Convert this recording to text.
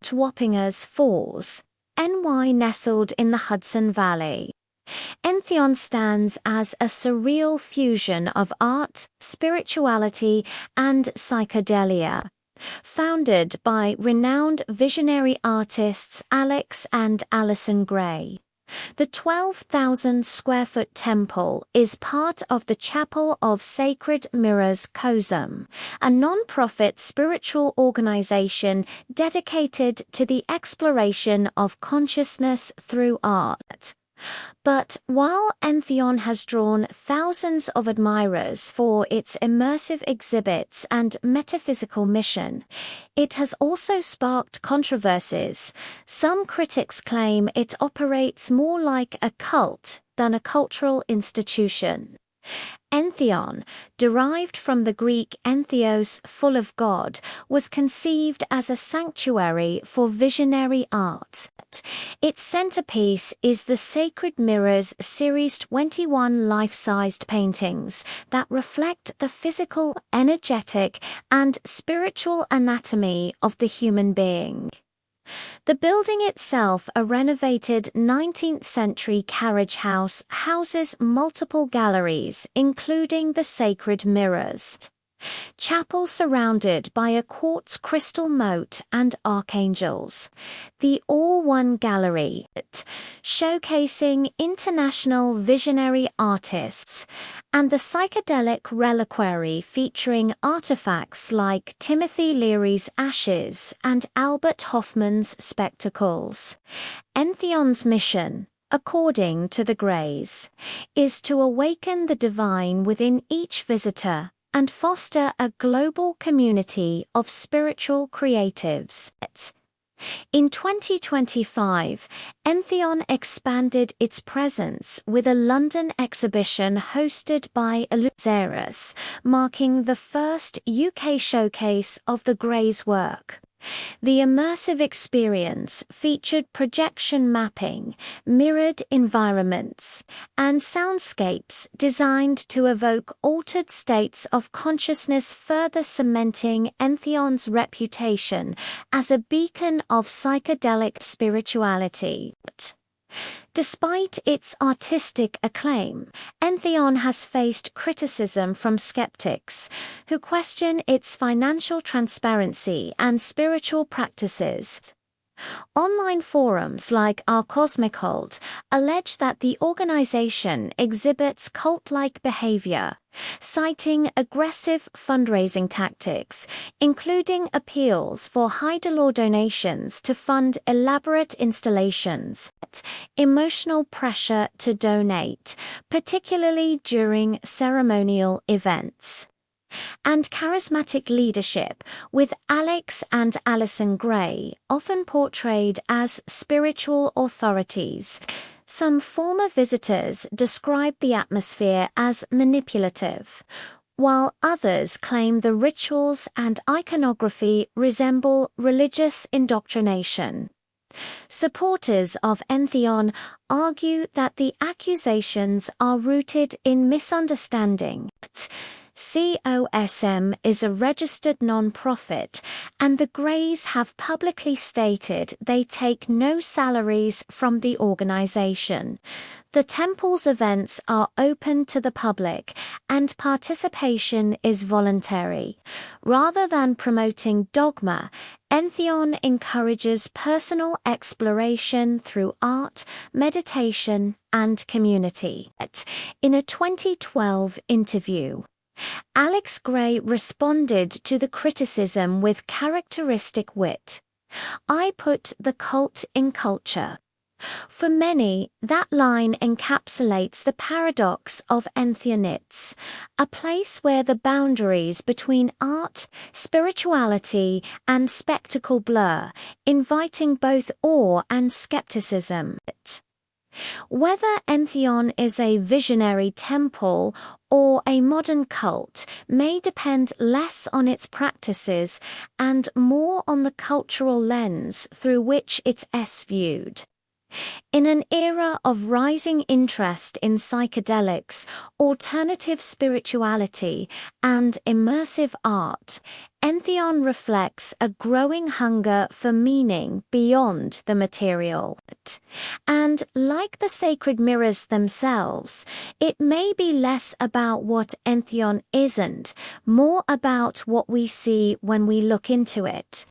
Wappingers Falls, NY, nestled in the Hudson Valley. Entheon stands as a surreal fusion of art, spirituality, and psychedelia. Founded by renowned visionary artists Alex and Allyson Grey. The 12,000-square-foot temple is part of the Chapel of Sacred Mirrors CoSM, a non-profit spiritual organization dedicated to the exploration of consciousness through art. But while Entheon has drawn thousands of admirers for its immersive exhibits and metaphysical mission, it has also sparked controversies. Some critics claim it operates more like a cult than a cultural institution. Entheon, derived from the Greek entheos, full of God, was conceived as a sanctuary for visionary art. Its centerpiece is the Sacred Mirrors Series 21 life-sized paintings that reflect the physical, energetic, and spiritual anatomy of the human being. The building itself, a renovated 19th-century carriage house, houses multiple galleries, including the Sacred Mirrors. Chapel surrounded by a quartz crystal moat and archangels. The All-One Gallery, showcasing international visionary artists, and the Psychedelic Reliquary featuring artifacts like Timothy Leary's ashes and Albert Hoffman's spectacles. Entheon's mission, according to the Greys, is to awaken the divine within each visitor and foster a global community of spiritual creatives. In 2025, Entheon expanded its presence with a London exhibition hosted by Eleutheris, marking the first UK showcase of the Greys' work. The immersive experience featured projection mapping, mirrored environments, and soundscapes designed to evoke altered states of consciousness, further cementing Entheon's reputation as a beacon of psychedelic spirituality. Despite its artistic acclaim, Entheon has faced criticism from skeptics who question its financial transparency and spiritual practices. Online forums like Our Cosmic Cult allege that the organization exhibits cult-like behavior, citing aggressive fundraising tactics, including appeals for high dollar donations to fund elaborate installations, emotional pressure to donate, particularly during ceremonial events, and charismatic leadership, with Alex and Allyson Grey often portrayed as spiritual authorities. Some former visitors described the atmosphere as manipulative, while others claim the rituals and iconography resemble religious indoctrination. Supporters of Entheon argue that the accusations are rooted in misunderstanding. CoSM is a registered non-profit, and the Greys have publicly stated they take no salaries from the organization. The temple's events are open to the public, and participation is voluntary. Rather than promoting dogma, Entheon encourages personal exploration through art, meditation, and community. In a 2012 interview, Alex Grey responded to the criticism with characteristic wit. "I put the cult in culture." For many, that line encapsulates the paradox of Entheonites, a place where the boundaries between art, spirituality, and spectacle blur, inviting both awe and skepticism. Whether Entheon is a visionary temple or a modern cult may depend less on its practices and more on the cultural lens through which it's viewed. In an era of rising interest in psychedelics, alternative spirituality, and immersive art, Entheon reflects a growing hunger for meaning beyond the material. And like the sacred mirrors themselves, it may be less about what Entheon isn't, more about what we see when we look into it.